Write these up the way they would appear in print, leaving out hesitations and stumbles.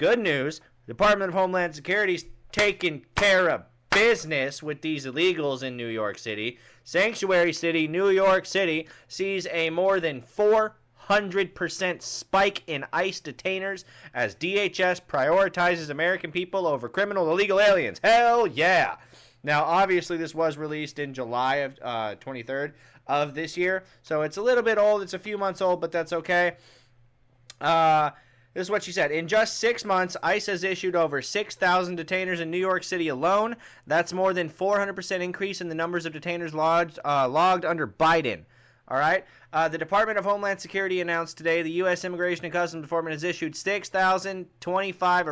Good news, the Department of Homeland Security's taking care of business with these illegals in New York City. Sanctuary City, New York City, sees a more than 400% spike in ICE detainers as DHS prioritizes American people over criminal illegal aliens. Hell yeah! Now, obviously, this was released in July of 23rd of this year, so it's a little bit old. It's a few months old, but that's okay. This is what she said. In just 6 months, ICE has issued over 6,000 detainers in New York City alone. That's more than 400% increase in the numbers of detainers logged under Biden. All right. The Department of Homeland Security announced today the U.S. Immigration and Customs Department has issued 6,025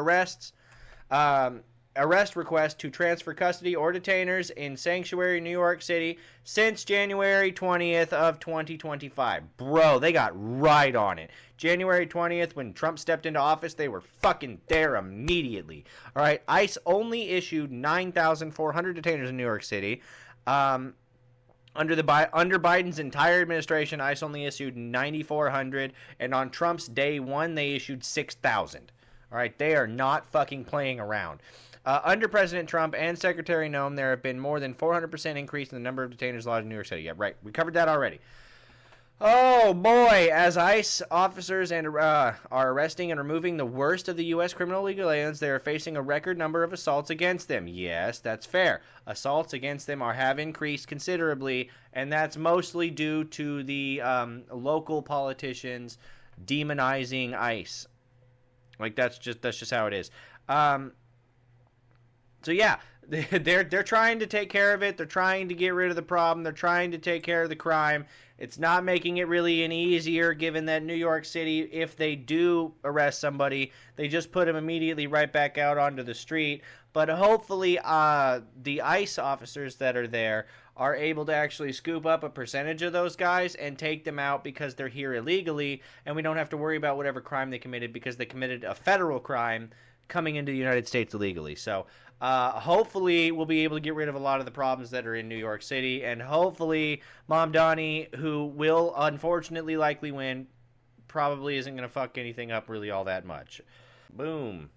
arrest requests to transfer custody or detainers in Sanctuary, New York City since January 20th of 2025. Bro, they got right on it. January 20th, when Trump stepped into office, they were fucking there immediately. All right, ICE only issued 9,400 detainers in New York City. Under Biden's entire administration, ICE only issued 9,400, and on Trump's day one, they issued 6,000. All right, they are not fucking playing around. Under President Trump and Secretary Noem, there have been more than 400% increase in the number of detainers lodged in New York City. Yeah, right. We covered that already. Oh, boy. As ICE officers are arresting and removing the worst of the U.S. criminal illegal aliens, they are facing a record number of assaults against them. Yes, that's fair. Assaults against them have increased considerably, and that's mostly due to the local politicians demonizing ICE. Like, that's just how it is. So yeah, they're trying to take care of it. They're trying to get rid of the problem. They're trying to take care of the crime. It's not making it really any easier, given that New York City, if they do arrest somebody, they just put them immediately right back out onto the street. But hopefully the ICE officers that are there are able to actually scoop up a percentage of those guys and take them out because they're here illegally, and we don't have to worry about whatever crime they committed because they committed a federal crime coming into the United States illegally. So hopefully we'll be able to get rid of a lot of the problems that are in New York City, and hopefully Mom Donnie, who will unfortunately likely win, probably isn't going to fuck anything up really all that much. Boom.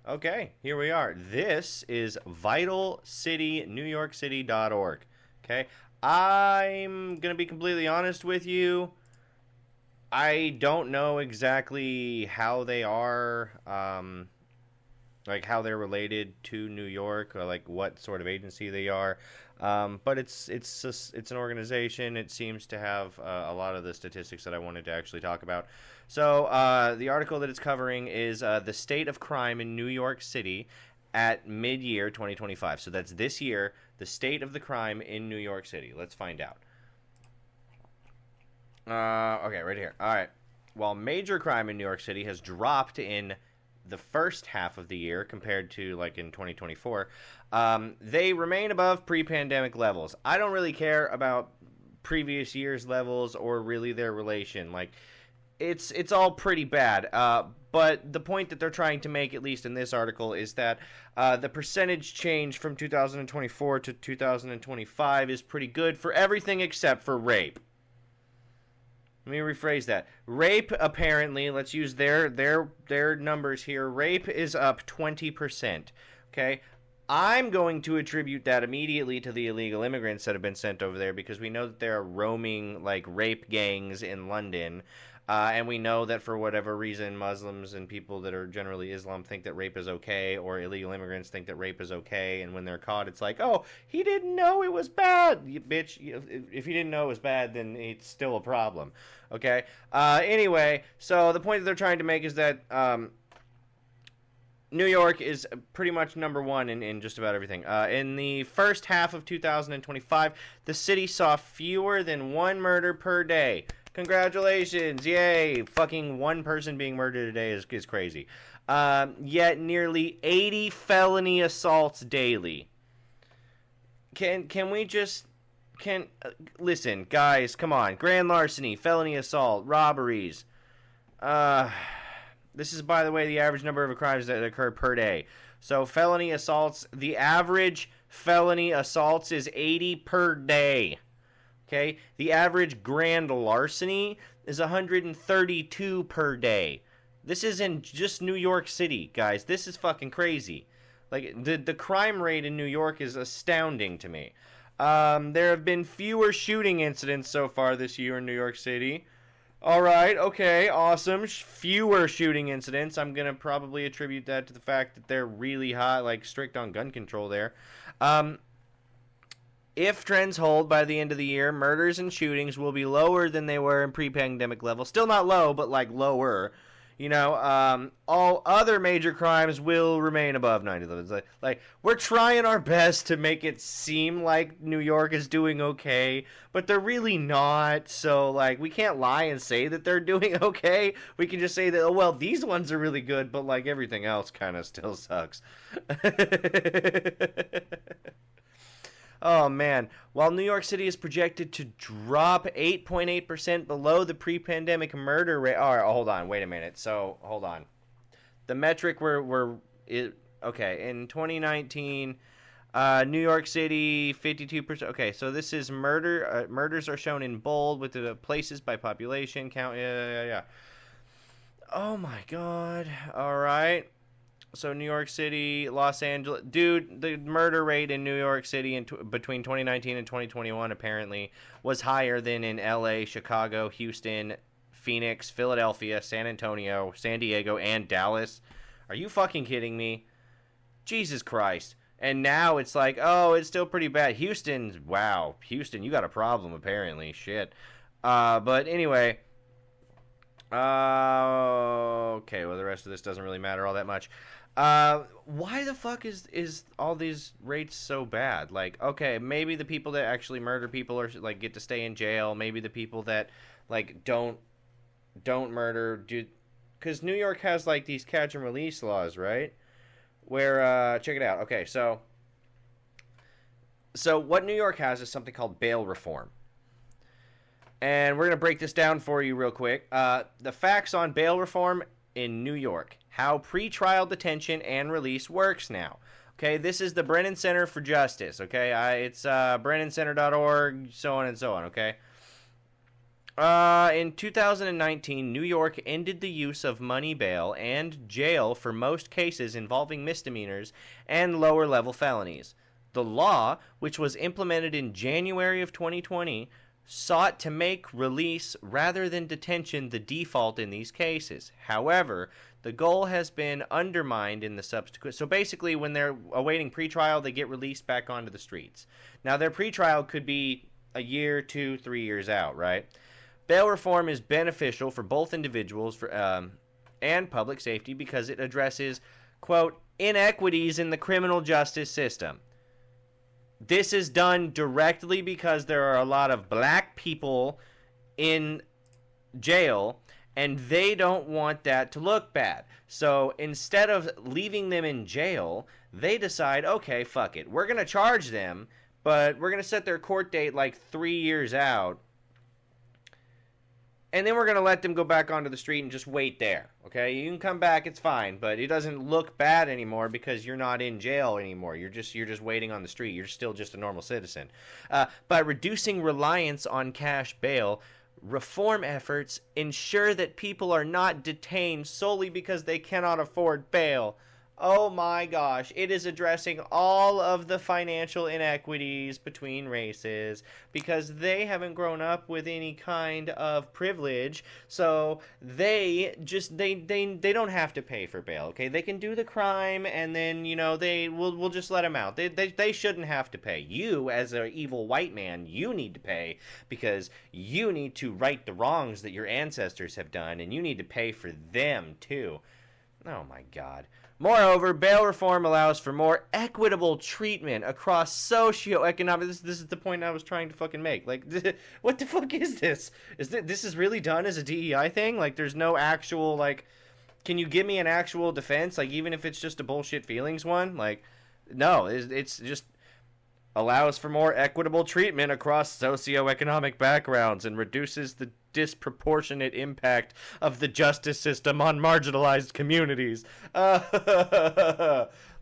Okay, here we are. This is vitalcitynewyorkcity.org. Okay, I'm going to be completely honest with you. I don't know exactly how they are, like how they're related to New York, or like what sort of agency they are. But it's an organization. It seems to have a lot of the statistics that I wanted to actually talk about. So the article that it's covering is the state of crime in New York City at mid-year 2025. So that's this year, the state of the crime in New York City. Let's find out. Okay, right here. All right. While major crime in New York City has dropped in the first half of the year compared to like in 2024, they remain above pre-pandemic levels. I don't really care about previous year's levels or really their relation. Like, it's all pretty bad. But the point that they're trying to make, at least in this article, is that the percentage change from 2024 to 2025 is pretty good for everything except for rape. Let me rephrase that. Rape, apparently, let's use their numbers here. Rape is up 20%. Okay? I'm going to attribute that immediately to the illegal immigrants that have been sent over there, because we know that there are roaming, like, rape gangs in London. And we know that for whatever reason, Muslims and people that are generally Islam think that rape is okay, or illegal immigrants think that rape is okay, and when they're caught, it's like, oh, he didn't know it was bad. You bitch, if he didn't know it was bad, then it's still a problem, okay? Anyway, so the point that they're trying to make is that New York is pretty much number one in just about everything. In the first half of 2025, the city saw fewer than one murder per day. Congratulations, yay! Fucking one person being murdered a day is crazy. Yet nearly 80 felony assaults daily. Can we just listen, guys? Come on, grand larceny, felony assault, robberies. This is, by the way, the average number of crimes that occur per day. So felony assaults, the average felony assaults is 80 per day. Okay, the average grand larceny is 132 per day. This is in just New York City, guys. This is fucking crazy. Like, the crime rate in New York is astounding to me. There have been fewer shooting incidents so far this year in New York City. All right, okay, awesome. Fewer shooting incidents. I'm going to probably attribute that to the fact that they're really high, like strict on gun control there. If trends hold by the end of the year, murders and shootings will be lower than they were in pre-pandemic levels. Still not low, but like lower. You know, all other major crimes will remain above 90 levels. Like, we're trying our best to make it seem like New York is doing okay, but they're really not. So, like, we can't lie and say that they're doing okay. We can just say that, oh, well, these ones are really good, but, like, everything else kind of still sucks. Oh, man. While New York City is projected to drop 8.8% below the pre-pandemic murder rate. All right, hold on. Wait a minute. So, hold on. The metric okay, in 2019, New York City, 52%. Okay, so this is murder. Murders are shown in bold with the places by population count. Yeah. Oh, my God. All right. So New York City, Los Angeles, dude, the murder rate in New York City between 2019 and 2021 apparently was higher than in LA, Chicago, Houston, Phoenix, Philadelphia, San Antonio, San Diego, and Dallas. Are you fucking kidding me? Jesus Christ. And now it's like, oh, it's still pretty bad. Houston, you got a problem apparently. Shit. But anyway, okay, well, the rest of this doesn't really matter all that much. Why the fuck is all these rates so bad? Like, okay, maybe the people that actually murder people are like get to stay in jail. Maybe the people that like don't murder do, because New York has like these catch and release laws, right? Where check it out. Okay, so what New York has is something called bail reform. And we're going to break this down for you real quick. The facts on bail reform in New York. How pretrial detention and release works now. Okay, this is the Brennan Center for Justice. Okay, it's BrennanCenter.org, so on and so on. Okay. In 2019, New York ended the use of money bail and jail for most cases involving misdemeanors and lower-level felonies. The law, which was implemented in January of 2020, sought to make release rather than detention the default in these cases. However, the goal has been undermined in the subsequent. So basically, when they're awaiting pretrial, they get released back onto the streets. Now, their pretrial could be a year, 2, 3 years out, right? Bail reform is beneficial for both individuals and public safety because it addresses, quote, inequities in the criminal justice system. This is done directly because there are a lot of black people in jail, and they don't want that to look bad. So instead of leaving them in jail, they decide, okay, fuck it. We're going to charge them, but we're going to set their court date like 3 years out. And then we're going to let them go back onto the street and just wait there, okay? You can come back, it's fine, but it doesn't look bad anymore because you're not in jail anymore. You're just waiting on the street. You're still just a normal citizen. By reducing reliance on cash bail, reform efforts ensure that people are not detained solely because they cannot afford bail. Oh my gosh, it is addressing all of the financial inequities between races because they haven't grown up with any kind of privilege, so they don't have to pay for bail, okay? They can do the crime and then, we'll just let them out. They shouldn't have to pay. You, as an evil white man, you need to pay because you need to right the wrongs that your ancestors have done, and you need to pay for them too. Oh my God. Moreover, bail reform allows for more equitable treatment across socioeconomic. This is the point I was trying to fucking make. Like, what the fuck is this? This is really done as a DEI thing? Like, there's no actual, like, can you give me an actual defense? Like, even if it's just a bullshit feelings one? Like, no, it's just allows for more equitable treatment across socioeconomic backgrounds and reduces the disproportionate impact of the justice system on marginalized communities.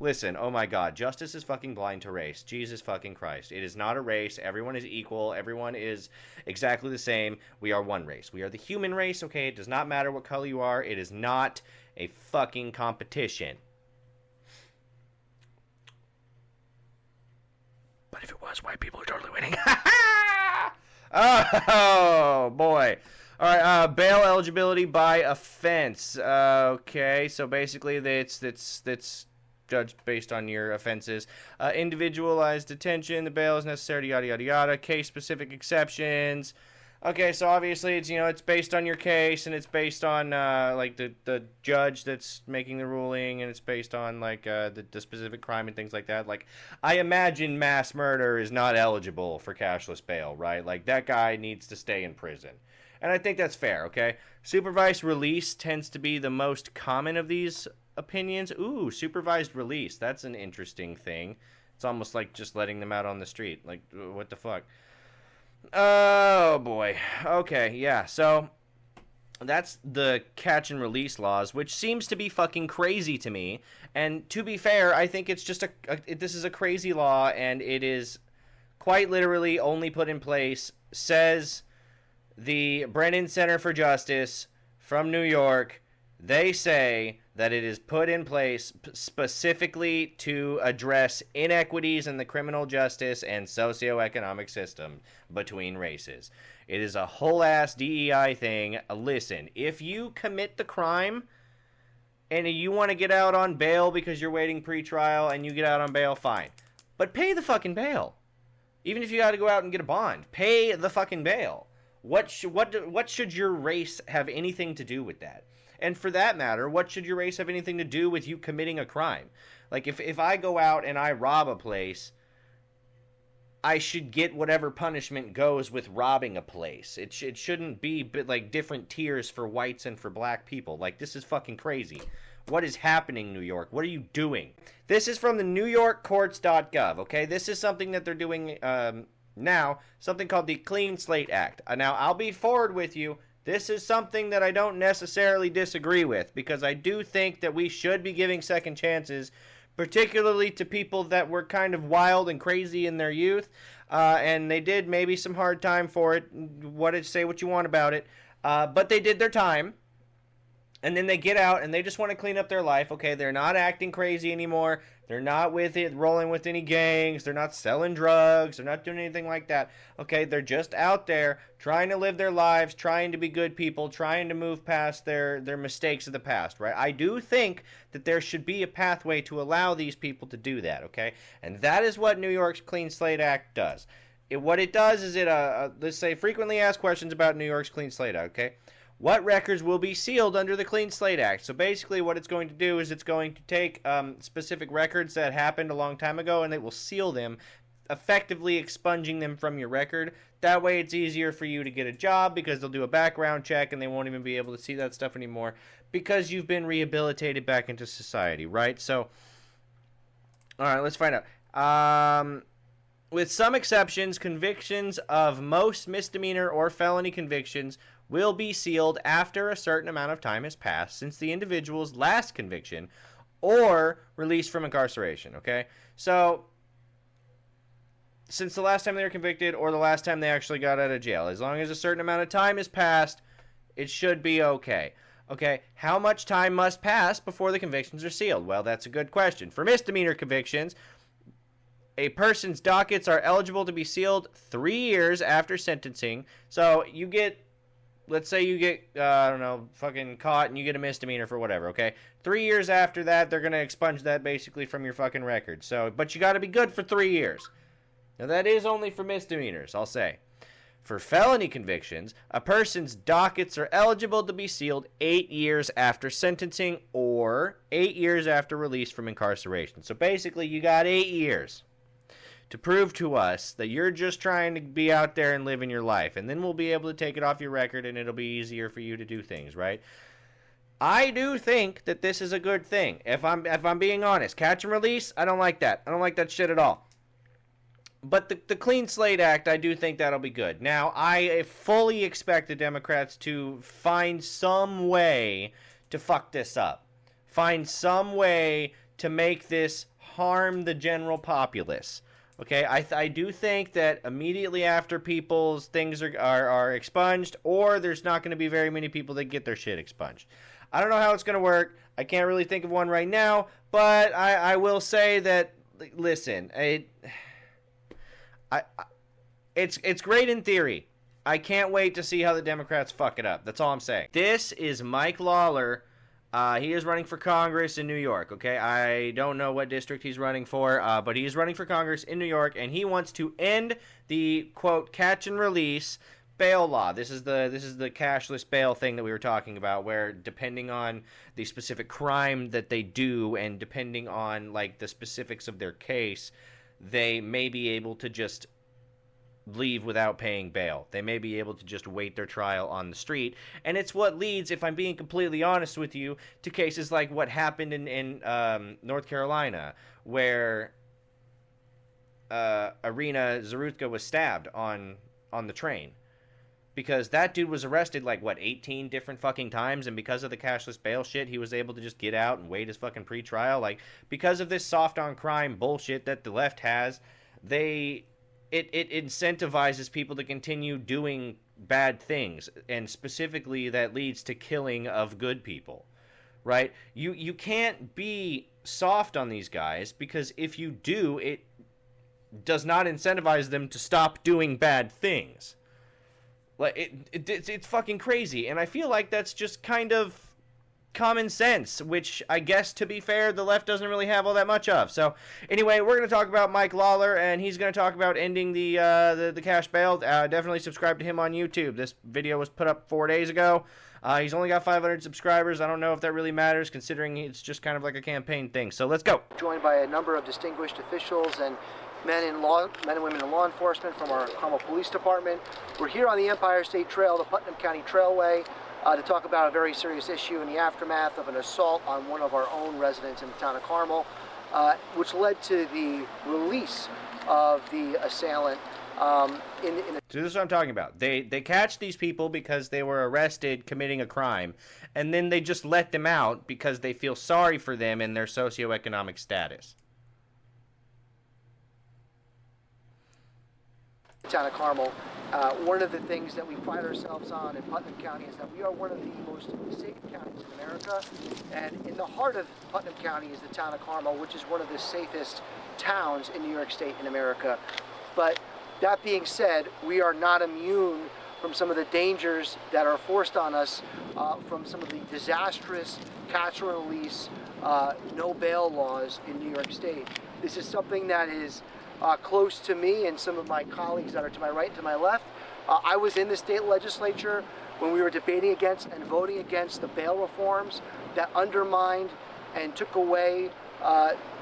Listen, oh my god, justice is fucking blind to race. Jesus fucking Christ. It is not a race. Everyone is equal. Everyone is exactly the same. We are one race. We are the human race, okay? It does not matter what color you are. It is not a fucking competition. But if it was, white people are totally winning. Oh, boy. All right, bail eligibility by offense. Okay, so basically that's judged based on your offenses. Individualized detention, the bail is necessary, yada, yada, yada. Case-specific exceptions. Okay, so obviously it's based on your case, and it's based on like the judge that's making the ruling, and it's based on like the specific crime and things like that. Like, I imagine mass murder is not eligible for cashless bail, right? Like, that guy needs to stay in prison, and I think that's fair. Okay, supervised release tends to be the most common of these opinions. Ooh, supervised release. That's an interesting thing. It's almost like just letting them out on the street. Like, what the fuck? Oh, boy. Okay, yeah. So, that's the catch and release laws, which seems to be fucking crazy to me. And to be fair, I think it's just this is a crazy law, and it is quite literally only put in place, says the Brennan Center for Justice from New York. They say that it is put in place specifically to address inequities in the criminal justice and socioeconomic system between races. It is a whole-ass DEI thing. Listen, if you commit the crime and you want to get out on bail because you're waiting pretrial and you get out on bail, fine. But pay the fucking bail. Even if you got to go out and get a bond, pay the fucking bail. What should your race have anything to do with that? And for that matter, what should your race have anything to do with you committing a crime? Like, if I go out and I rob a place, I should get whatever punishment goes with robbing a place. It shouldn't be like different tiers for whites and for black people. Like, this is fucking crazy. What is happening, New York? What are you doing? This is from the NewYorkCourts.gov, okay? This is something that they're doing now, something called the Clean Slate Act. Now, I'll be forward with you. This is something that I don't necessarily disagree with, because I do think that we should be giving second chances, particularly to people that were kind of wild and crazy in their youth, and they did maybe some hard time for it. Say what you want about it, but they did their time, and then they get out and they just want to clean up their life. Okay, they're not acting crazy anymore. They're not rolling with any gangs. They're not selling drugs. They're not doing anything like that. Okay, they're just out there trying to live their lives, trying to be good people, trying to move past their mistakes of the past, right? I do think that there should be a pathway to allow these people to do that, okay? And that is what New York's Clean Slate Act does. What it does is let's say, frequently asked questions about New York's Clean Slate Act, okay? What records will be sealed under the Clean Slate Act? So basically what it's going to do is it's going to take specific records that happened a long time ago, and it will seal them, effectively expunging them from your record. That way it's easier for you to get a job, because they'll do a background check and they won't even be able to see that stuff anymore, because you've been rehabilitated back into society, right? So, all right, let's find out. With some exceptions, convictions of most misdemeanor or felony convictions will be sealed after a certain amount of time has passed since the individual's last conviction or release from incarceration, okay? So, since the last time they were convicted or the last time they actually got out of jail, as long as a certain amount of time has passed, it should be okay. Okay, how much time must pass before the convictions are sealed? Well, that's a good question. For misdemeanor convictions, a person's dockets are eligible to be sealed 3 years after sentencing. So, let's say you get, fucking caught and you get a misdemeanor for whatever, okay? 3 years after that, they're going to expunge that basically from your fucking record. So, but you got to be good for 3 years. Now, that is only for misdemeanors, I'll say. For felony convictions, a person's dockets are eligible to be sealed 8 years after sentencing or 8 years after release from incarceration. So, basically, you got 8 years to prove to us that you're just trying to be out there and living your life. And then we'll be able to take it off your record and it'll be easier for you to do things, right? I do think that this is a good thing. If I'm being honest, catch and release, I don't like that. I don't like that shit at all. But the Clean Slate Act, I do think that'll be good. Now, I fully expect the Democrats to find some way to fuck this up. Find some way to make this harm the general populace. Okay, I do think that immediately after people's things are expunged, or there's not going to be very many people that get their shit expunged. I don't know how it's going to work. I can't really think of one right now, but I will say that, listen, it's great in theory. I can't wait to see how the Democrats fuck it up. That's all I'm saying. This is Mike Lawler. He is running for Congress in New York, okay? I don't know what district he's running for, but he's running for Congress in New York, and he wants to end the, quote, catch and release bail law. This is the cashless bail thing that we were talking about, where depending on the specific crime that they do and depending on, like, the specifics of their case, they may be able to just leave without paying bail. They may be able to just wait their trial on the street. And it's what leads, if I'm being completely honest with you, to cases like what happened in North Carolina, where Irina Zarutka was stabbed on the train. Because that dude was arrested, 18 different fucking times, and because of the cashless bail shit, he was able to just get out and wait his fucking pre-trial. Because of this soft-on-crime bullshit that the left has, it incentivizes people to continue doing bad things, and specifically that leads to killing of good people, right? You can't be soft on these guys, because if you do, it does not incentivize them to stop doing bad things. It's fucking crazy, and I feel like that's just kind of common sense, which I guess, to be fair, the left doesn't really have all that much of. So anyway, we're going to talk about Mike Lawler, and he's going to talk about ending the cash bail. Definitely subscribe to him on YouTube. This video was put up 4 days ago. He's only got 500 subscribers. I don't know if that really matters, considering it's just kind of like a campaign thing. So let's go. Joined by a number of distinguished officials and men and women in law enforcement from our Carmel Police Department. We're here on the Empire State Trail, the Putnam County Trailway, to talk about a very serious issue in the aftermath of an assault on one of our own residents in the town of Carmel, which led to the release of the assailant. So this is what I'm talking about. They catch these people because they were arrested committing a crime, and then they just let them out because they feel sorry for them and their socioeconomic status. Town of Carmel. One of the things that we pride ourselves on in Putnam County is that we are one of the most safe counties in America, and in the heart of Putnam County is the town of Carmel, which is one of the safest towns in New York State in America. But that being said, we are not immune from some of the dangers that are forced on us from some of the disastrous catch and release, no bail laws in New York State. This is something that is close to me and some of my colleagues that are to my right and to my left. I was in the state legislature when we were debating against and voting against the bail reforms that undermined and took away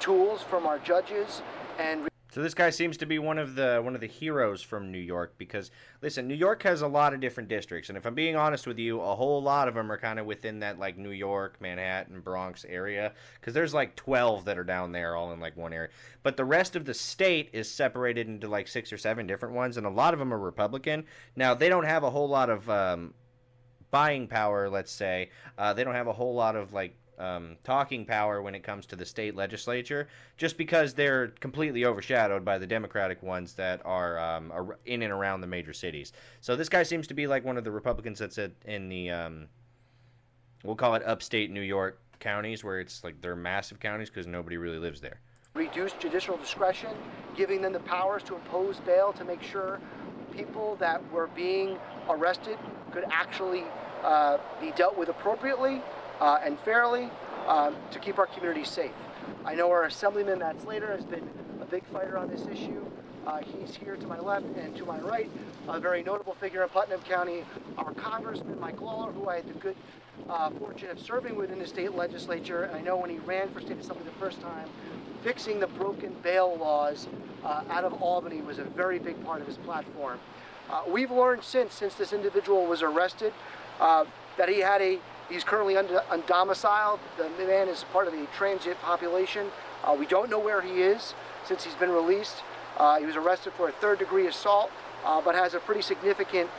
tools from our judges. And so this guy seems to be one of the heroes from New York, because, listen, New York has a lot of different districts, and if I'm being honest with you, a whole lot of them are kind of within that, New York, Manhattan, Bronx area, because there's 12 that are down there all in one area. But the rest of the state is separated into 6 or 7 different ones, and a lot of them are Republican. Now, they don't have a whole lot of buying power, let's say. They don't have a whole lot of talking power when it comes to the state legislature, just because they're completely overshadowed by the Democratic ones that are in and around the major cities. So this guy seems to be one of the Republicans that's in the, we'll call it upstate New York counties, where it's they're massive counties because nobody really lives there. Reduce judicial discretion, giving them the powers to impose bail to make sure people that were being arrested could actually be dealt with appropriately and fairly to keep our community safe. I know our Assemblyman Matt Slater has been a big fighter on this issue. He's here to my left and to my right, a very notable figure in Putnam County, our Congressman Mike Lawler, who I had the good fortune of serving with in the state legislature. And I know when he ran for state assembly the first time, fixing the broken bail laws out of Albany was a very big part of his platform. We've learned since this individual was arrested that he's currently undomiciled. The man is part of the transient population. We don't know where he is since he's been released. He was arrested for a third-degree assault, but has a pretty significant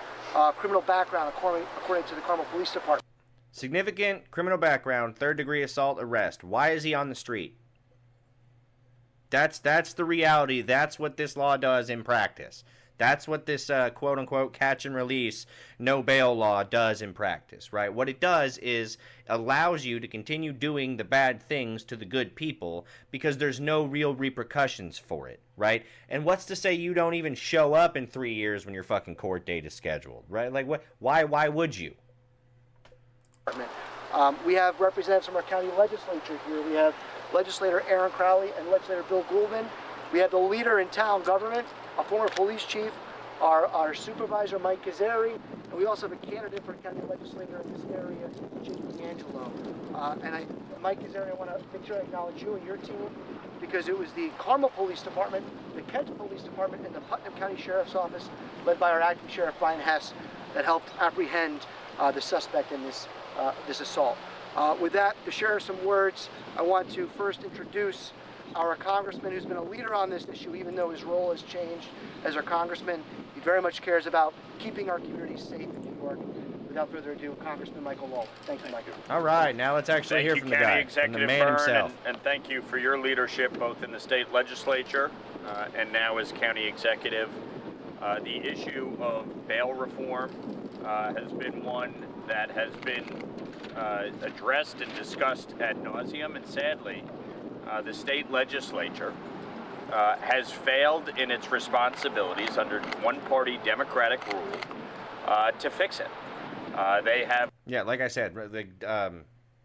criminal background according to the Carmel Police Department. Significant criminal background, third-degree assault, arrest. Why is he on the street? That's the reality. That's what this law does in practice. That's what this quote-unquote catch and release, no bail law does in practice, right? What it does is allows you to continue doing the bad things to the good people because there's no real repercussions for it, right? And what's to say you don't even show up in 3 years when your fucking court date is scheduled, right? Like, what? Why would you? We have representatives from our county legislature here. We have legislator Aaron Crowley and legislator Bill Goulden. We have the leader in town government, a former police chief, our supervisor Mike Gazzari, and we also have a candidate for county legislator in this area, Jim D'Angelo. Mike Gazzari, I want to make sure I acknowledge you and your team, because it was the Carmel Police Department, the Kent Police Department, and the Putnam County Sheriff's Office, led by our acting sheriff Brian Hess, that helped apprehend the suspect in this assault. With that, to share some words, I want to first introduce our congressman who's been a leader on this issue, even though his role has changed as our congressman. He very much cares about keeping our communities safe in New York. Without further ado, Congressman Michael Lowell. Thank you, Michael. All right, now let's actually hear from the guy, from the man himself. And thank you for your leadership, both in the state legislature and now as county executive. The issue of bail reform has been one that has been addressed and discussed ad nauseum, and sadly, the state legislature has failed in its responsibilities under one-party Democratic rule to fix it. They have... Yeah, like I said,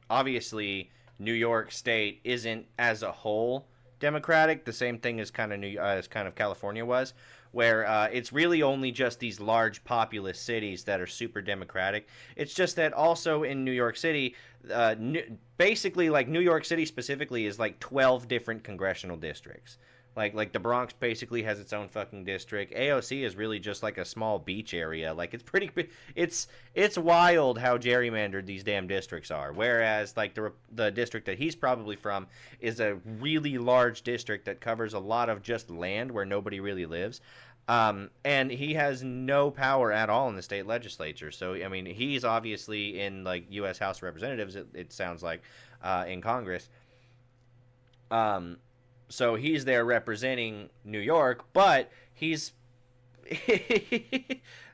obviously New York State isn't as a whole Democratic. The same thing as kind of California was, where it's really only just these large populous cities that are super Democratic. It's just that also in New York City, basically, like New York City specifically is like 12 different congressional districts. Like the Bronx basically has its own fucking district. AOC is really just like a small beach area. Like it's wild how gerrymandered these damn districts are. Whereas like the district that he's probably from is a really large district that covers a lot of just land where nobody really lives. And he has no power at all in the state legislature. So I mean, he's obviously in like U.S. House of Representatives. It sounds like in Congress. So he's there representing New York, but he's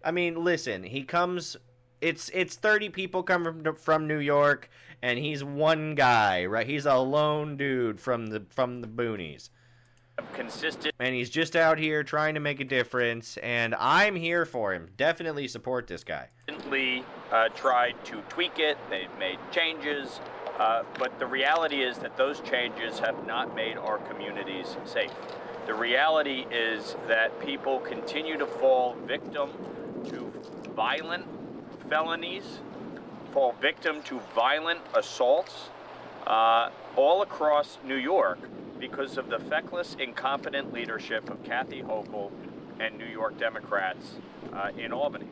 I mean, listen, he comes it's 30 people coming from New York and he's one guy, right? He's a lone dude from the boonies. Consistent. And he's just out here trying to make a difference, and I'm here for him. Definitely support this guy. Tried to tweak it. They've made changes. But the reality is that those changes have not made our communities safe. The reality is that people continue to fall victim to violent felonies, fall victim to violent assaults all across New York because of the feckless, incompetent leadership of Kathy Hochul and New York Democrats in Albany.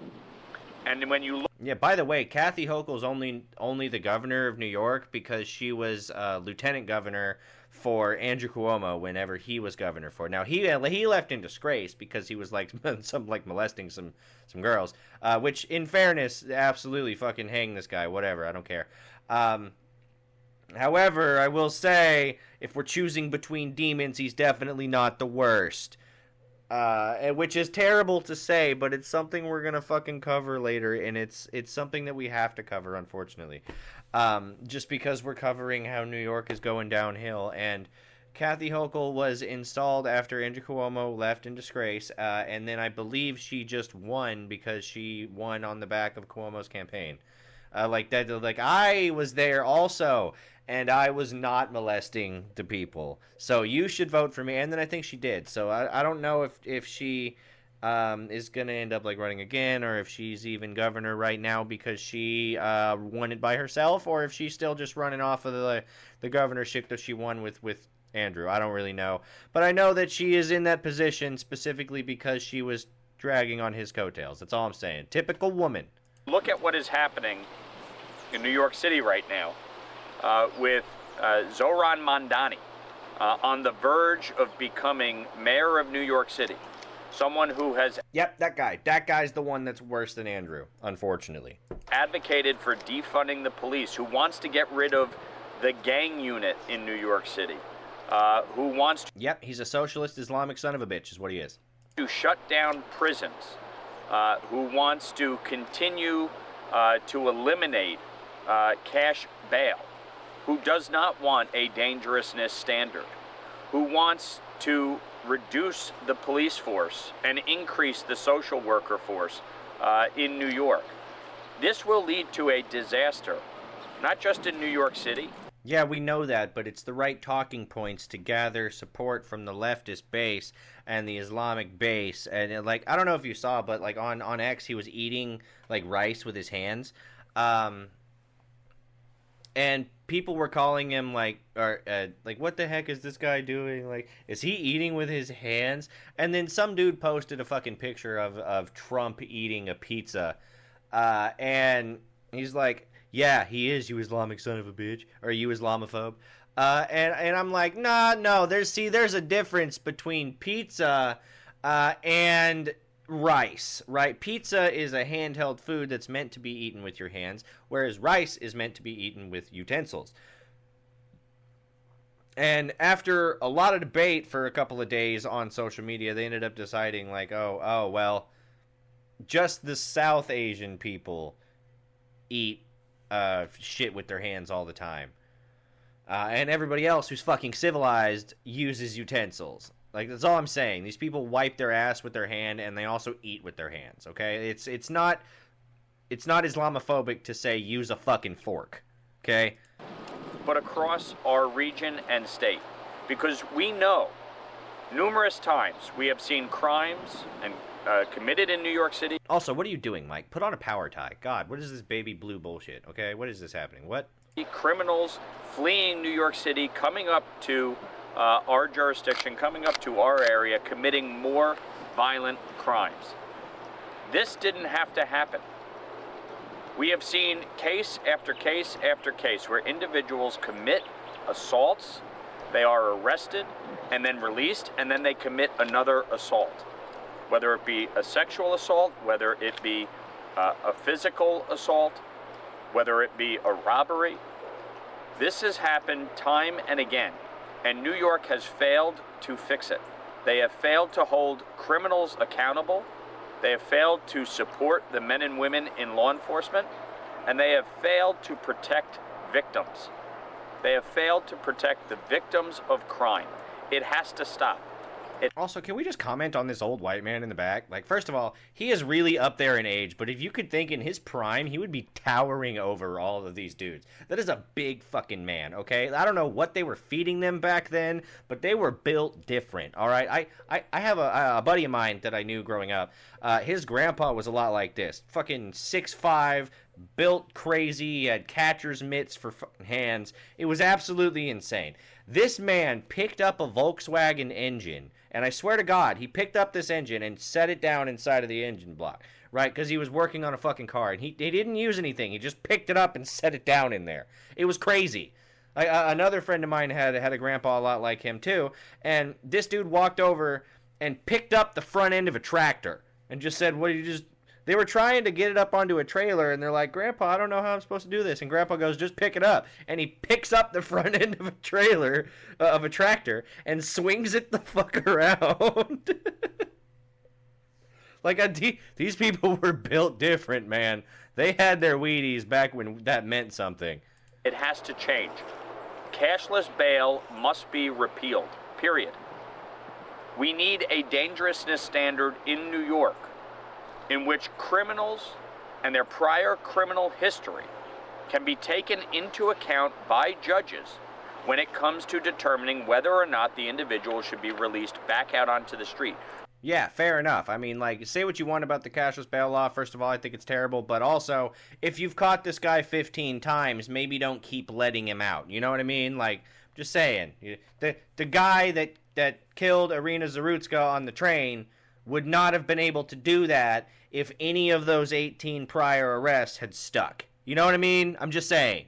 And when you look... Yeah, by the way, Kathy Hochul's only the governor of New York because she was lieutenant governor for Andrew Cuomo whenever he was governor for. Now he left in disgrace because he was like molesting some girls, which in fairness, absolutely fucking hang this guy, whatever, I don't care. However, I will say if we're choosing between demons, he's definitely not the worst. Which is terrible to say, but it's something we're gonna fucking cover later, and it's something that we have to cover, unfortunately. Just because we're covering how New York is going downhill, and Kathy Hochul was installed after Andrew Cuomo left in disgrace, and then I believe she just won because she won on the back of Cuomo's campaign. Like I was there also, and I was not molesting the people. So you should vote for me. And then I think she did. So I don't know if she is going to end up like running again, or if she's even governor right now because she won it by herself, or if she's still just running off of the governorship that she won with Andrew. I don't really know. But I know that she is in that position specifically because she was dragging on his coattails. That's all I'm saying. Typical woman. Look at what is happening in New York City right now with Zohran Mamdani. on the verge of becoming mayor of New York City. Someone who has... Yep, that guy. That guy's the one that's worse than Andrew, unfortunately. ...advocated for defunding the police, who wants to get rid of the gang unit in New York City, who wants to... Yep, he's a socialist Islamic son of a bitch is what he is. ...to shut down prisons, who wants to continue to eliminate cash bail, who does not want a dangerousness standard, who wants to reduce the police force and increase the social worker force in New York. This will lead to a disaster, not just in New York City. Yeah, we know that, but it's the right talking points to gather support from the leftist base and the Islamic base. And, like, I don't know if you saw, but, like, on X, he was eating, like, rice with his hands. And people were calling him, like, what the heck is this guy doing? Like, is he eating with his hands? And then some dude posted a fucking picture of Trump eating a pizza. And he's like, yeah, he is, you Islamic son of a bitch. Or you Islamophobe. And I'm like, no, there's a difference between pizza and rice, right? Pizza is a handheld food that's meant to be eaten with your hands, whereas rice is meant to be eaten with utensils. And after a lot of debate for a couple of days on social media, they ended up deciding, like, oh, well, just the South Asian people eat shit with their hands all the time. And everybody else who's fucking civilized uses utensils. Like, that's all I'm saying. These people wipe their ass with their hand, and they also eat with their hands, okay? It's not Islamophobic to say use a fucking fork, okay? But across our region and state, because we know numerous times we have seen crimes and committed in New York City. Also, what are you doing, Mike? Put on a power tie. God, what is this baby blue bullshit, okay? What is this happening? What? Criminals fleeing New York City, coming up to our jurisdiction, coming up to our area, committing more violent crimes. This didn't have to happen. We have seen case after case after case where individuals commit assaults, they are arrested and then released, and then they commit another assault. Whether it be a sexual assault, whether it be a physical assault, whether it be a robbery. This has happened time and again, and New York has failed to fix it. They have failed to hold criminals accountable. They have failed to support the men and women in law enforcement, and they have failed to protect victims. They have failed to protect the victims of crime. It has to stop. Also, can we just comment on this old white man in the back? Like, first of all, he is really up there in age, but if you could think in his prime, he would be towering over all of these dudes. That is a big fucking man, okay? I don't know what they were feeding them back then, but they were built different, all right? I have a buddy of mine that I knew growing up. His grandpa was a lot like this. Fucking 6'5", built crazy, he had catcher's mitts for fucking hands. It was absolutely insane. This man picked up a Volkswagen engine, and I swear to God, he picked up this engine and set it down inside of the engine block, right? Because he was working on a fucking car, and he didn't use anything. He just picked it up and set it down in there. It was crazy. Another friend of mine had a grandpa a lot like him, too, and this dude walked over and picked up the front end of a tractor and just said, "What, you just..." They were trying to get it up onto a trailer, and they're like, "Grandpa, I don't know how I'm supposed to do this." And Grandpa goes, "Just pick it up." And he picks up the front end of a trailer, of a tractor, and swings it the fuck around. Like, these people were built different, man. They had their Wheaties back when that meant something. It has to change. Cashless bail must be repealed, period. We need a dangerousness standard in New York, in which criminals and their prior criminal history can be taken into account by judges when it comes to determining whether or not the individual should be released back out onto the street. Yeah, fair enough. I mean, like, say what you want about the cashless bail law. First of all, I think it's terrible. But also, if you've caught this guy 15 times, maybe don't keep letting him out. You know what I mean? Like, just saying. The guy that killed Irina Zarutska on the train would not have been able to do that if any of those 18 prior arrests had stuck. You know what I mean? I'm just saying.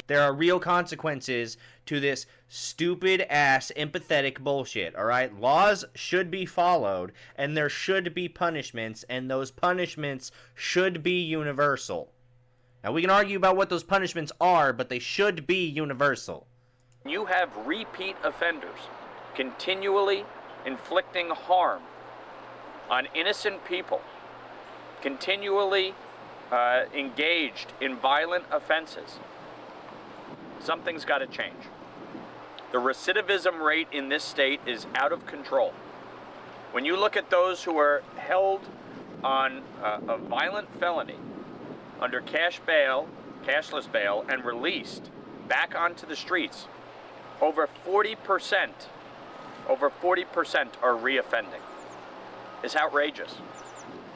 There are real consequences to this stupid ass empathetic bullshit, all right? Laws should be followed, and there should be punishments, and those punishments should be universal. Now, we can argue about what those punishments are, but they should be universal. You have repeat offenders continually inflicting harm on innocent people, continually engaged in violent offenses. Something's got to change. The recidivism rate in this state is out of control. When you look at those who are held on a violent felony under cashless bail, and released back onto the streets, over 40% are reoffending. It's outrageous.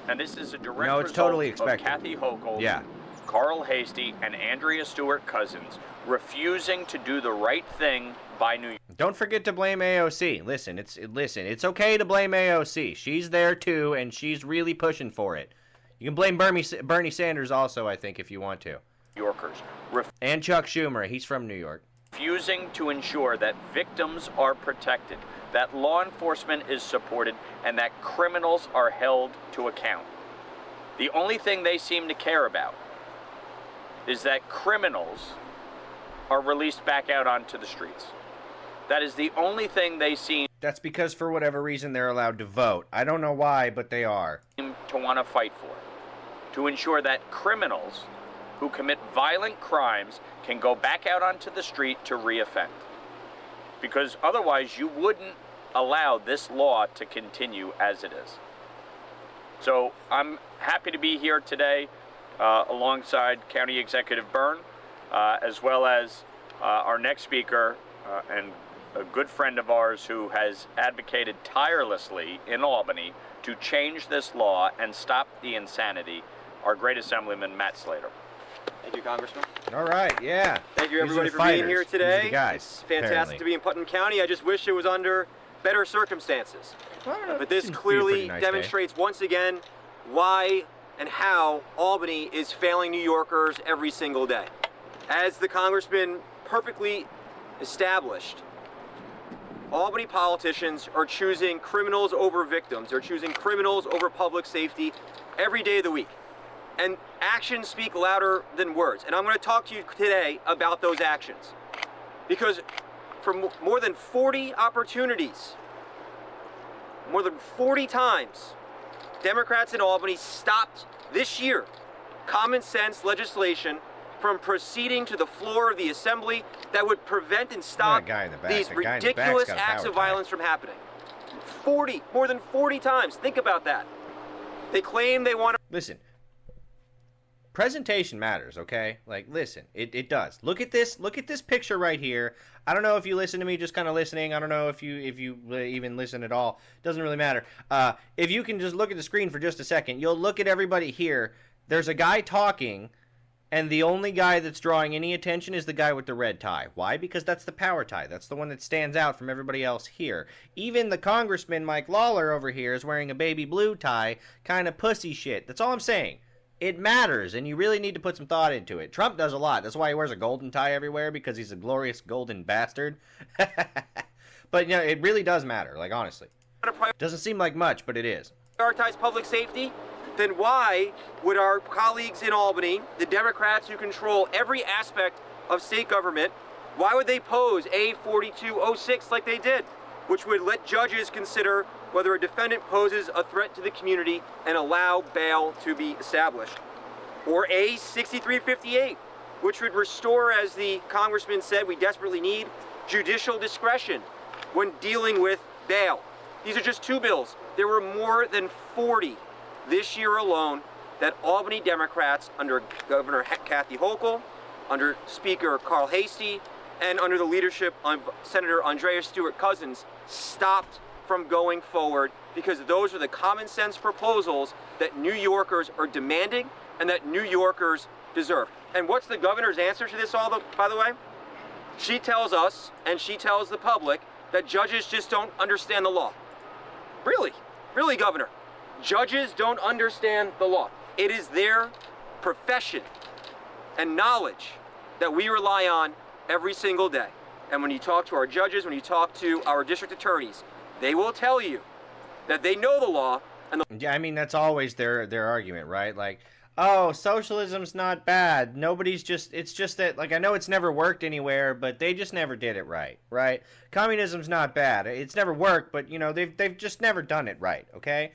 And this is a direct result totally of expected. Kathy Hochul, Yeah. Carl Hastie, and Andrea Stewart Cousins refusing to do the right thing by New York. Don't forget to blame AOC. Listen, it's okay to blame AOC. She's there too, and she's really pushing for it. You can blame Bernie Sanders also, I think, if you want to. Yorkers. And Chuck Schumer. He's from New York. Refusing to ensure that victims are protected, that law enforcement is supported, and that criminals are held to account. The only thing they seem to care about is that criminals are released back out onto the streets. That is the only thing they seem That's because for whatever reason they're allowed to vote. I don't know why, but they are. to want to fight for. To ensure that criminals who commit violent crimes can go back out onto the street to reoffend. Because otherwise you wouldn't allow this law to continue as it is. So I'm happy to be here today alongside County Executive Byrne, as well as our next speaker and a good friend of ours who has advocated tirelessly in Albany to change this law and stop the insanity, our great Assemblyman Matt Slater. Thank you, Congressman. All right, yeah. Thank you, These are everybody, the for fighters. being here These are today. the guys, It's fantastic apparently. to be in Putnam County. I just wish it was under better circumstances. But this Seems to be a clearly pretty nice day. demonstrates once again why and how Albany is failing New Yorkers every single day. As the Congressman perfectly established, Albany politicians are choosing criminals over victims. They're choosing criminals over public safety every day of the week. And actions speak louder than words. And I'm going to talk to you today about those actions. Because for more than 40 opportunities, more than 40 times, Democrats in Albany stopped this year common sense legislation from proceeding to the floor of the Assembly that would prevent and stop That guy in the back. these That guy in the back's ridiculous got a acts power of tie. violence from happening. More than 40 times. Think about that. They claim they want to... Listen, presentation matters, okay? Like, listen, it does. Look at this picture right here. I don't know if you listen to me just kind of listening. I don't know if you even listen at all. Doesn't really matter. If you can just look at the screen for just a second, you'll look at everybody here. There's a guy talking, and the only guy that's drawing any attention is the guy with the red tie. Why? Because that's the power tie. That's the one that stands out from everybody else here. Even the Congressman Mike Lawler over here is wearing a baby blue tie, kind of pussy shit. That's all I'm saying. It matters, and you really need to put some thought into it. Trump does a lot. That's why he wears a golden tie everywhere, because he's a glorious golden bastard. But, you know, it really does matter, like, honestly. Doesn't seem like much, but it is. prioritize public safety, then why would our colleagues in Albany, the Democrats who control every aspect of state government, why would they pose A4206 like they did, which would let judges consider whether a defendant poses a threat to the community and allow bail to be established? Or A6358, which would restore, as the congressman said, we desperately need judicial discretion when dealing with bail. These are just two bills. There were more than 40 this year alone that Albany Democrats under Governor Kathy Hochul, under Speaker Carl Hastie, and under the leadership of Senator Andrea Stewart Cousins stopped from going forward, because those are the common sense proposals that New Yorkers are demanding and that New Yorkers deserve. And what's the governor's answer to this all, by the way? She tells us, and she tells the public, that judges just don't understand the law. Really? Really, Governor? Judges don't understand the law. It is their profession and knowledge that we rely on every single day. And when you talk to our judges, when you talk to our district attorneys, they will tell you that they know the law. Yeah, I mean, that's always their argument, right? Like, oh, socialism's not bad. It's just that, like, I know it's never worked anywhere, but they just never did it right, right? Communism's not bad. It's never worked, but, you know, they've just never done it right, okay?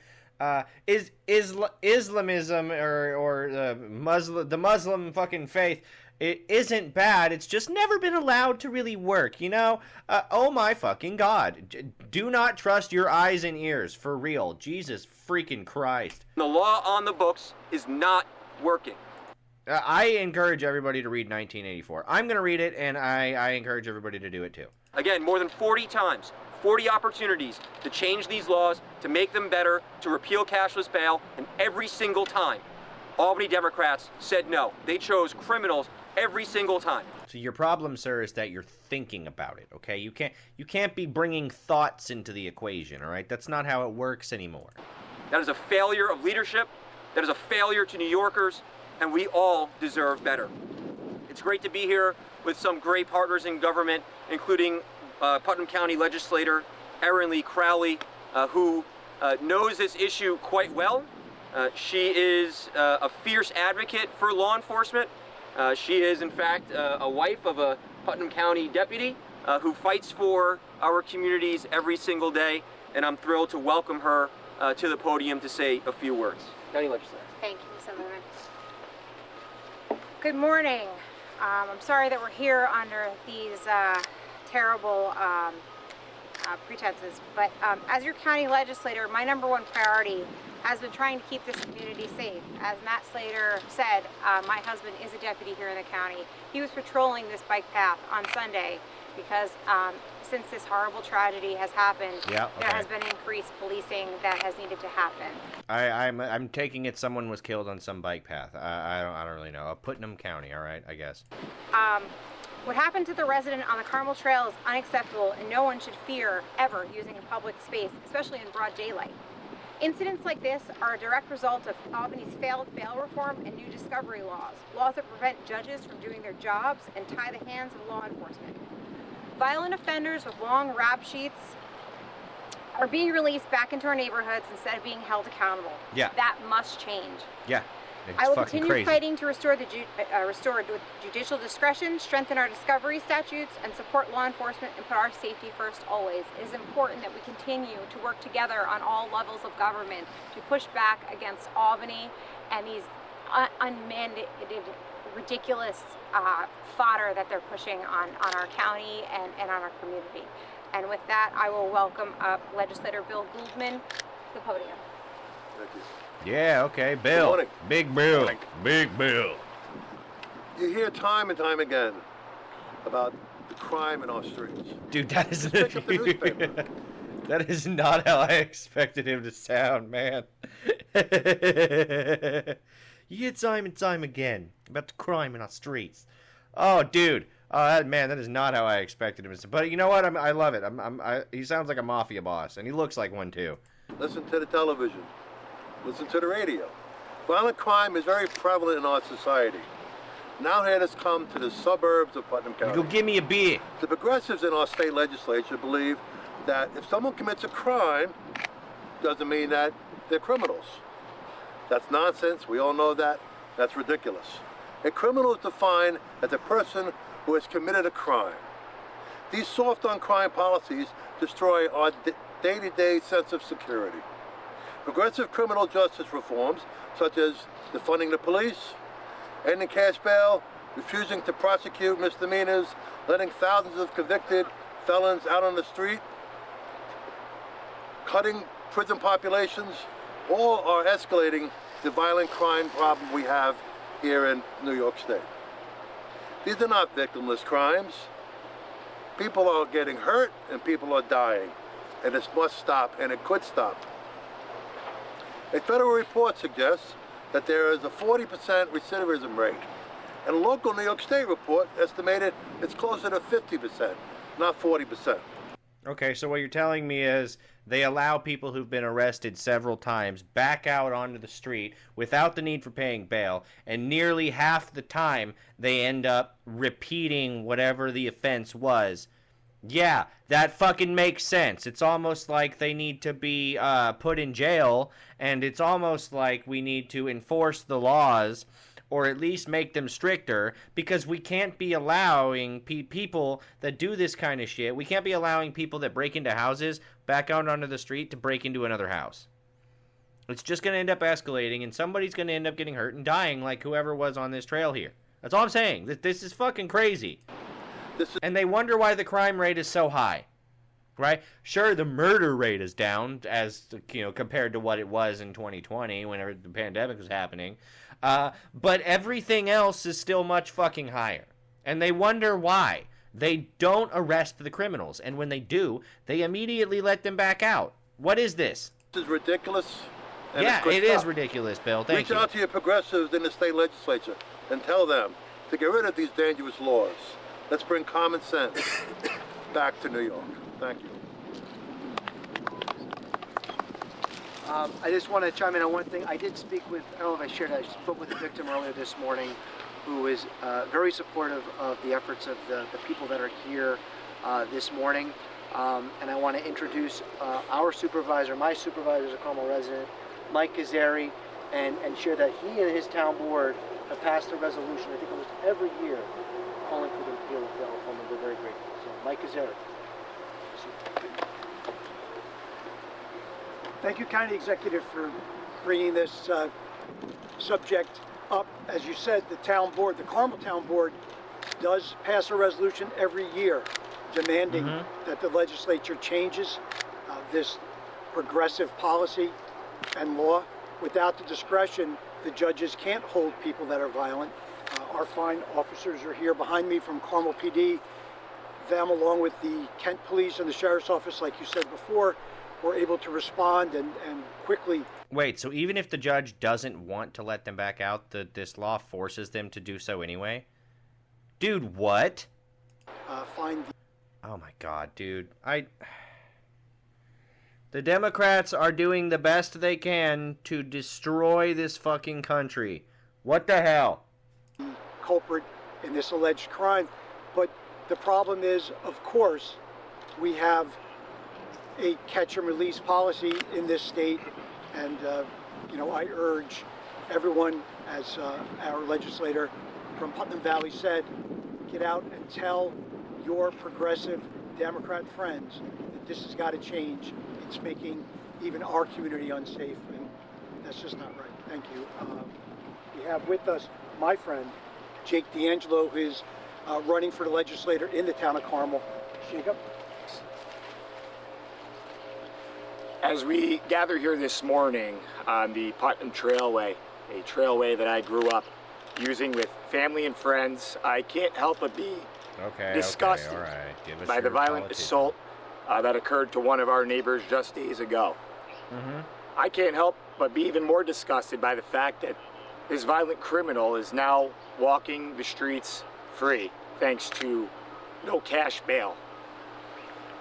Islamism or the Muslim fucking faith, it isn't bad. It's just never been allowed to really work, you know? Oh my fucking God. Do not trust your eyes and ears, for real. Jesus freaking Christ. The law on the books is not working. I encourage everybody to read 1984. I'm going to read it, and I encourage everybody to do it too. Again, more than 40 times, 40 opportunities to change these laws, to make them better, to repeal cashless bail, and every single time, Albany Democrats said no. They chose criminals every single time. So your problem, sir, is that you're thinking about it, okay? You can't be bringing thoughts into the equation, all right? That's not how it works anymore. That is a failure of leadership. That is a failure to New Yorkers, and we all deserve better. It's great to be here with some great partners in government, including Putnam County legislator Erin Lee Crowley, who knows this issue quite well. She is a fierce advocate for law enforcement. She is, in fact, a wife of a Putnam County deputy who fights for our communities every single day, and I'm thrilled to welcome her to the podium to say a few words. County Legislator. Thank you, Ms. Zimmerman. Good morning. I'm sorry that we're here under these terrible pretenses, but as your county legislator, my number one priority has been trying to keep this community safe. As Matt Slater said, my husband is a deputy here in the county. He was patrolling this bike path on Sunday because since this horrible tragedy has happened, there has been increased policing that has needed to happen. I'm taking it someone was killed on some bike path. I don't really know. Putnam County, all right, I guess. What happened to the resident on the Carmel Trail is unacceptable, and no one should fear ever using a public space, especially in broad daylight. Incidents like this are a direct result of Albany's failed bail reform and new discovery laws that prevent judges from doing their jobs and tie the hands of law enforcement. Violent offenders with long rap sheets are being released back into our neighborhoods instead of being held accountable. Yeah. That must change. Yeah. It's I will fucking continue crazy. fighting to restore judicial discretion, strengthen our discovery statutes, and support law enforcement and put our safety first always. It is important that we continue to work together on all levels of government to push back against Albany and these unmandated, ridiculous fodder that they're pushing on our county and on our community. And with that, I will welcome up Legislator Bill Gouldman to the podium. Thank you. Yeah, okay, Bill. Good morning. Big Bill. Big Bill. You hear time and time again about the crime in our streets. Dude, that is Pick up the newspaper. that is not how I expected him to sound, man. You hear time and time again about the crime in our streets. Oh, dude. Oh, man, that is not how I expected him to sound. But you know what? I love it. He sounds like a mafia boss, and he looks like one too. Listen to the television. Listen to the radio. Violent crime is very prevalent in our society. Now it has come to the suburbs of Putnam County. Go give me a beer. The progressives in our state legislature believe that if someone commits a crime, doesn't mean that they're criminals. That's nonsense. We all know that. That's ridiculous. A criminal is defined as a person who has committed a crime. These soft on crime policies destroy our day-to-day sense of security. Progressive criminal justice reforms, such as defunding the police, ending cash bail, refusing to prosecute misdemeanors, letting thousands of convicted felons out on the street, cutting prison populations, all are escalating the violent crime problem we have here in New York State. These are not victimless crimes. People are getting hurt and people are dying. And this must stop, and it could stop. A federal report suggests that there is a 40% recidivism rate. And a local New York State report estimated it's closer to 50%, not 40%. Okay, so what you're telling me is they allow people who've been arrested several times back out onto the street without the need for paying bail, and nearly half the time they end up repeating whatever the offense was. Yeah, that fucking makes sense. It's almost like they need to be put in jail, and it's almost like we need to enforce the laws or at least make them stricter, because we can't be allowing people that do this kind of shit. We can't be allowing people that break into houses back out onto the street to break into another house. It's just going to end up escalating, and somebody's going to end up getting hurt and dying like whoever was on this trail here. That's all I'm saying. This is fucking crazy. And they wonder why the crime rate is so high. Right? Sure, the murder rate is down as, compared to what it was in 2020 whenever the pandemic was happening. But everything else is still much fucking higher. And they wonder why. They don't arrest the criminals. And when they do, they immediately let them back out. What is this? This is ridiculous. And yeah, it is ridiculous, Bill. Thank you. Reach out to your progressives in the state legislature and tell them to get rid of these dangerous laws. Let's bring common sense back to New York. Thank you. I just want to chime in on one thing. I did speak with, I don't know if I shared it, I spoke with a victim earlier this morning who is very supportive of the efforts of the people that are here this morning. And I want to introduce our supervisor, my supervisor is a Carmel resident, Mike Kazari, and share that he and his town board have passed a resolution, I think almost every year, calling for the repeal of bail reform, and we're very grateful. So, Mike Kazari. Thank you, County Executive, for bringing this subject up. As you said, the town board, the Carmel Town Board, does pass a resolution every year demanding that the legislature changes this progressive policy and law. Without the discretion, the judges can't hold people that are violent. Our fine officers are here behind me from Carmel PD. Them, along with the Kent Police and the Sheriff's Office, like you said before, were able to respond and quickly. Wait, so even if the judge doesn't want to let them back out, this law forces them to do so anyway? Dude, what? Find. Oh my God, dude. The Democrats are doing the best they can to destroy this fucking country. What the hell? The culprit in this alleged crime. But the problem is, of course, we have a catch and release policy in this state, and I urge everyone, as our legislator from Putnam Valley said, get out and tell your progressive Democrat friends that this has got to change. It's making even our community unsafe, and that's just not right. Thank you. We have with us my friend Jake D'Angelo, who is running for the legislator in the town of Carmel. Jacob. As we gather here this morning on the Putnam Trailway, a trailway that I grew up using with family and friends, I can't help but be disgusted by the violent assault that occurred to one of our neighbors just days ago. I can't help but be even more disgusted by the fact that this violent criminal is now walking the streets free thanks to no cash bail.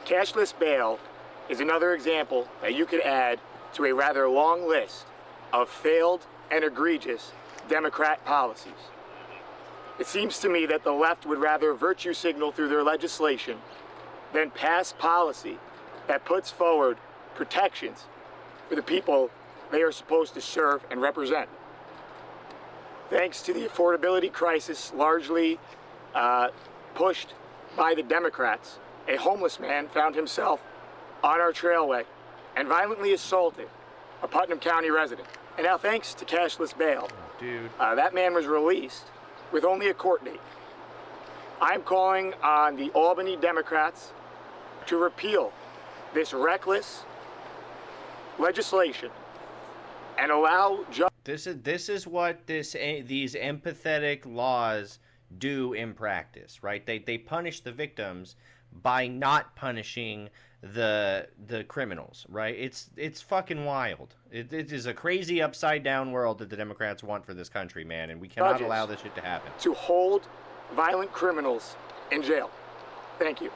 Cashless bail is another example that you could add to a rather long list of failed and egregious Democrat policies. It seems to me that the left would rather virtue signal through their legislation than pass policy that puts forward protections for the people they are supposed to serve and represent. Thanks to the affordability crisis largely pushed by the Democrats, a homeless man found himself on our trailway and violently assaulted a Putnam County resident. And now, thanks to cashless bail, that man was released with only a court date. I'm calling on the Albany Democrats to repeal this reckless legislation and allow This is what these empathetic laws do in practice, right? They punish the victims by not punishing the criminals, right? It's fucking wild. It is a crazy upside down world that the Democrats want for this country, man, and we cannot allow this shit to happen. To hold violent criminals in jail. Thank you.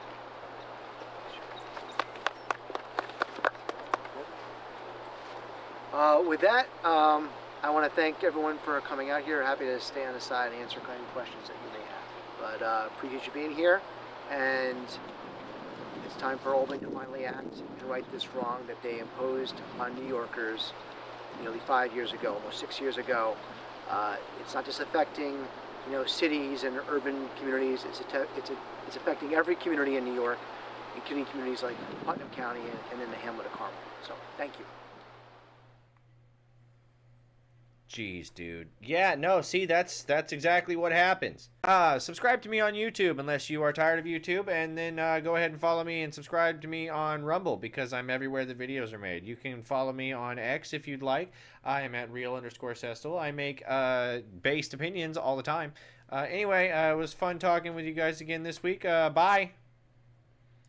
With that, I want to thank everyone for coming out here. Happy to stay on the side and answer any questions that you may have. But appreciate you being here, and it's time for Albany to finally act and right this wrong that they imposed on New Yorkers nearly 5 years ago, almost 6 years ago. It's not just affecting, cities and urban communities. It's affecting every community in New York, including communities like Putnam County and in the hamlet of Carmel. So, thank you. Jeez, dude. Yeah, no, see, that's exactly what happens. Subscribe to me on YouTube unless you are tired of YouTube, and then go ahead and follow me and subscribe to me on Rumble because I'm everywhere the videos are made. You can follow me on X if you'd like. I am at real_Sestel. I make based opinions all the time. Anyway, it was fun talking with you guys again this week. Bye.